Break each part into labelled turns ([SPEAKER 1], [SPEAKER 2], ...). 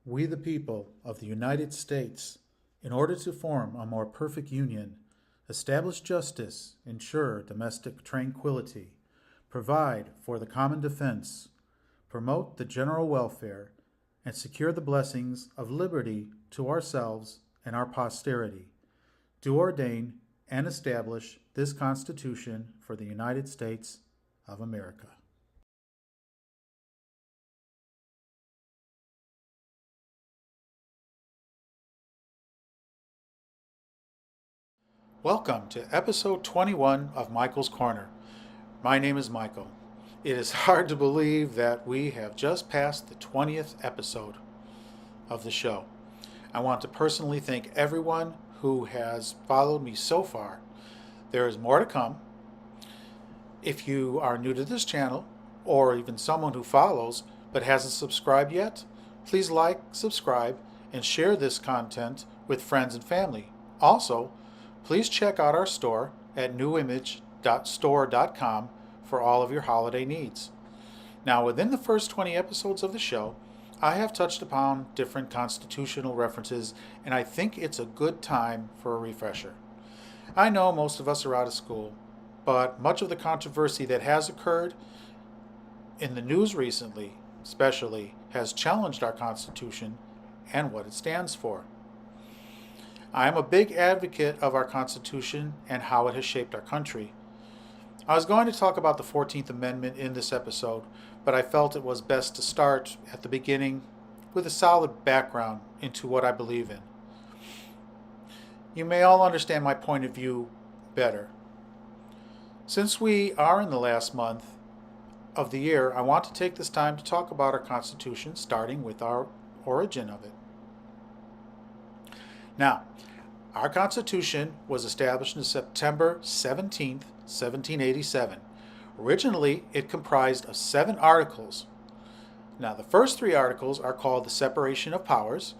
[SPEAKER 1] we the people of the United States, in order to form a more perfect union, establish justice, ensure domestic tranquility, provide for the common defense, promote the general welfare, and secure the blessings of liberty to ourselves and our posterity, do ordain and establish this Constitution for the United States of America. Welcome to episode 21 of Michael's Corner. My name is Michael. It is hard to believe that we have just passed the 20th episode of the show. I want to personally thank everyone who has followed me so far. There is more to come. If you are new to this channel, or even someone who follows but hasn't subscribed yet, please like, subscribe, and share this content with friends and family. Also, please check out our store at newimage.store.com for all of your holiday needs. Now, within the first 20 episodes of the show, I have touched upon different constitutional references, and I think it's a good time for a refresher. I know most of us are out of school, but much of the controversy that has occurred in the news recently, especially, has challenged our Constitution and what it stands for. I am a big advocate of our Constitution and how it has shaped our country. I was going to talk about the 14th Amendment in this episode, but I felt it was best to start at the beginning with a solid background into what I believe in. You may all understand my point of view better. Since we are in the last month of the year, I want to take this time to talk about our Constitution, starting with our origin of it. Now, our Constitution was established on September 17th, 1787. Originally, it comprised of 7 articles. Now, the first 3 articles are called the separation of powers.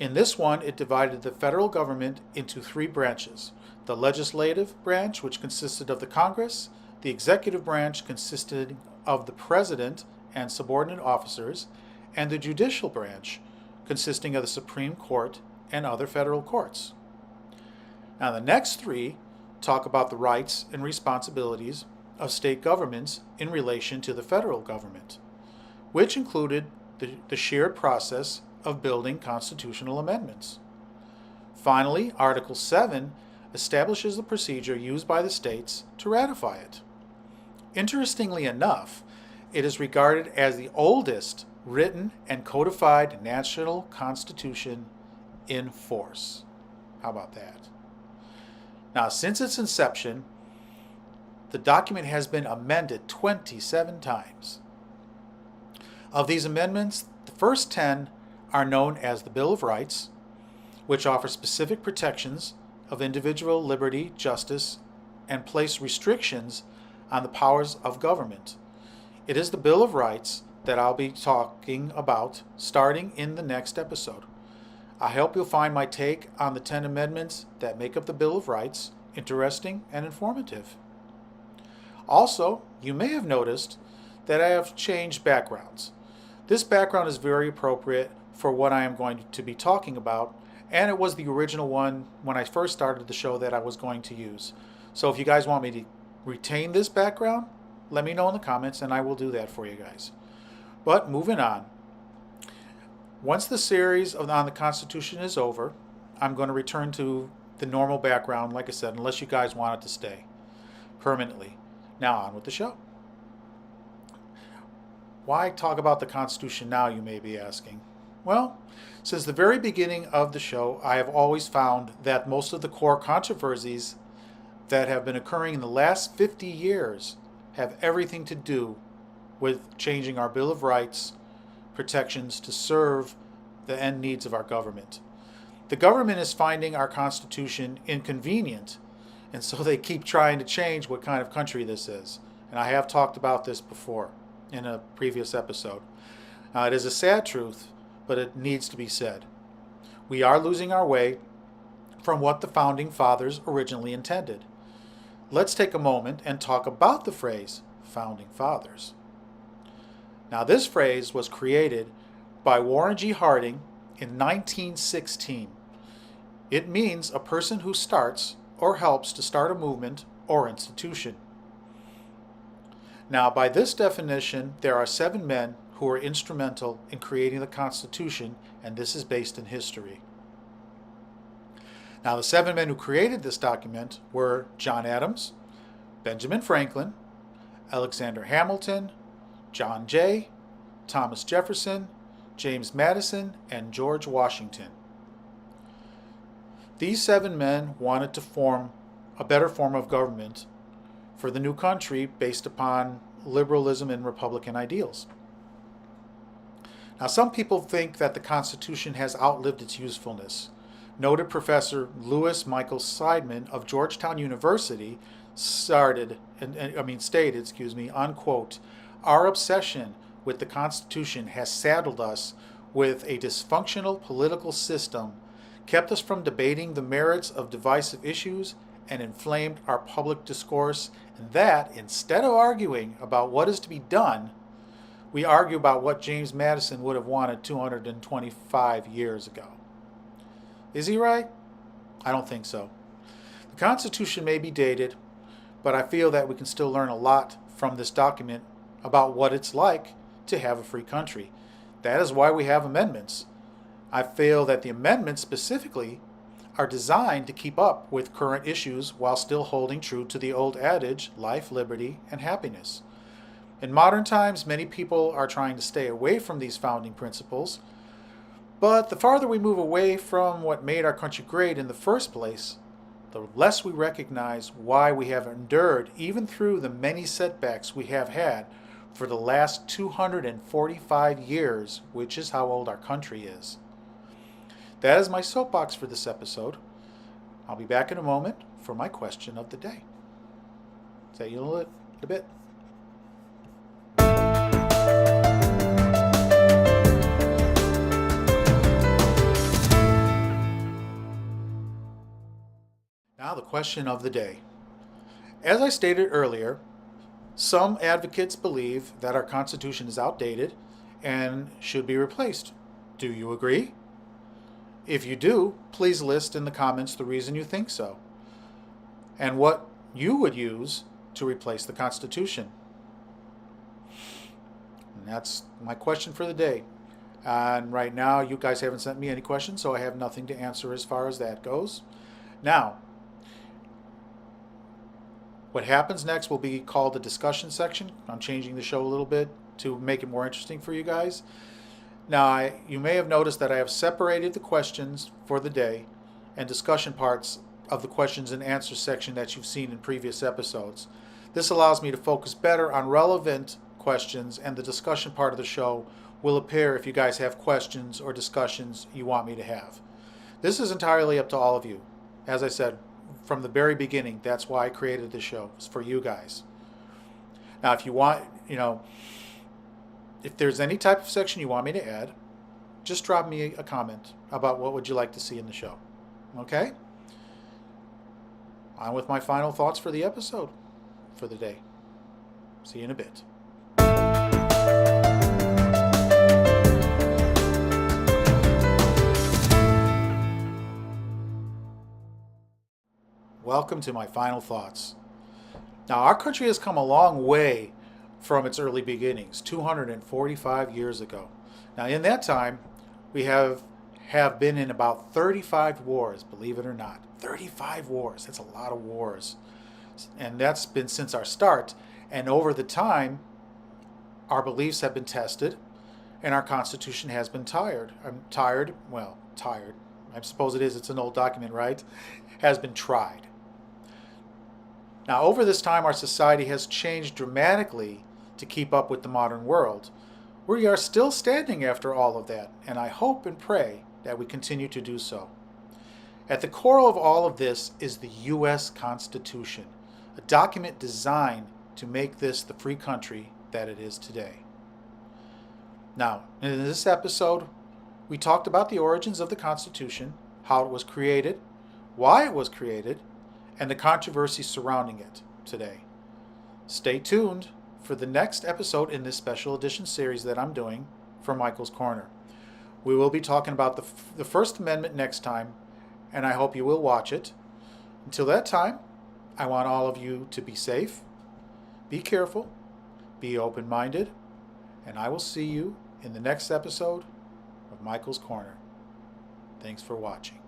[SPEAKER 1] In this one, it divided the federal government into 3 branches. The legislative branch, which consisted of the Congress, the executive branch consisted of the president and subordinate officers, and the judicial branch, consisting of the Supreme Court and other federal courts. Now, the next 3 talk about the rights and responsibilities of state governments in relation to the federal government, which included the shared process of building constitutional amendments. Finally, Article 7 establishes the procedure used by the states to ratify it. Interestingly enough, it is regarded as the oldest written and codified national constitution in force. How about that? Now, since its inception, the document has been amended 27 times. Of these amendments, the first 10 are known as the Bill of Rights, which offer specific protections of individual liberty, justice, and place restrictions on the powers of government. It is the Bill of Rights that I'll be talking about starting in the next episode. I hope you'll find my take on the 10 amendments that make up the Bill of Rights interesting and informative. Also, you may have noticed that I have changed backgrounds. This background is very appropriate for what I am going to be talking about, and it was the original one when I first started the show that I was going to use. So if you guys want me to retain this background, let me know in the comments and I will do that for you guys. But moving on. Once the series on the Constitution is over, I'm going to return to the normal background, like I said, unless you guys want it to stay permanently. Now on with the show. Why talk about the Constitution now, you may be asking? Well, since the very beginning of the show, I have always found that most of the core controversies that have been occurring in the last 50 years have everything to do with changing our Bill of Rights protections to serve the end needs of our government. The government is finding our Constitution inconvenient, and so they keep trying to change what kind of country this is. And I have talked about this before in a previous episode. It is a sad truth, but it needs to be said. We are losing our way from what the Founding Fathers originally intended. Let's take a moment and talk about the phrase Founding Fathers. Now, this phrase was created by Warren G. Harding in 1916. It means a person who starts or helps to start a movement or institution. Now, by this definition, there are 7 men who were instrumental in creating the Constitution, and this is based in history. Now, the 7 men who created this document were John Adams, Benjamin Franklin, Alexander Hamilton, John Jay, Thomas Jefferson, James Madison, and George Washington. These 7 men wanted to form a better form of government for the new country based upon liberalism and Republican ideals. Now, some people think that the Constitution has outlived its usefulness. Noted Professor Louis Michael Seidman of Georgetown University stated, unquote, "Our obsession with the Constitution has saddled us with a dysfunctional political system, kept us from debating the merits of divisive issues, and inflamed our public discourse, and that, instead of arguing about what is to be done, we argue about what James Madison would have wanted 225 years ago." Is he right? I don't think so. The Constitution may be dated, but I feel that we can still learn a lot from this document about what it's like to have a free country. That is why we have amendments. I feel that the amendments specifically are designed to keep up with current issues while still holding true to the old adage, life, liberty, and happiness. In modern times, many people are trying to stay away from these founding principles, but the farther we move away from what made our country great in the first place, the less we recognize why we have endured even through the many setbacks we have had for the last 245 years, which is how old our country is. That is my soapbox for this episode. I'll be back in a moment for my question of the day. See you in a bit. Now the question of the day. As I stated earlier, some advocates believe that our Constitution is outdated and should be replaced. Do you agree? If you do, please list in the comments the reason you think so and what you would use to replace the Constitution. And that's my question for the day. And right now, you guys haven't sent me any questions, so I have nothing to answer as far as that goes. Now, what happens next will be called the discussion section. I'm changing the show a little bit to make it more interesting for you guys. Now, you may have noticed that I have separated the questions for the day and discussion parts of the questions and answers section that you've seen in previous episodes. This allows me to focus better on relevant questions, and the discussion part of the show will appear if you guys have questions or discussions you want me to have. This is entirely up to all of you. As I said from the very beginning, that's why I created this show. It's for you guys. Now, if you want, if there's any type of section you want me to add, just drop me a comment about what would you like to see in the show. Okay? On with my final thoughts for the episode for the day. See you in a bit. Welcome to my final thoughts. Now, our country has come a long way from its early beginnings, 245 years ago. Now, in that time, we have been in about 35 wars, believe it or not. 35 wars, that's a lot of wars. And that's been since our start. And over the time, our beliefs have been tested, and our Constitution has been tired. I suppose it is, it's an old document, right? Has been tried. Now, over this time, our society has changed dramatically to keep up with the modern world. We are still standing after all of that, and I hope and pray that we continue to do so. At the core of all of this is the U.S. Constitution, a document designed to make this the free country that it is today. Now, in this episode, we talked about the origins of the Constitution, how it was created, why it was created, and the controversy surrounding it today. Stay tuned for the next episode in this special edition series that I'm doing for Michael's Corner. We will be talking about the First Amendment next time, and I hope you will watch it. Until that time, I want all of you to be safe, be careful, be open-minded, and I will see you in the next episode of Michael's Corner. Thanks for watching.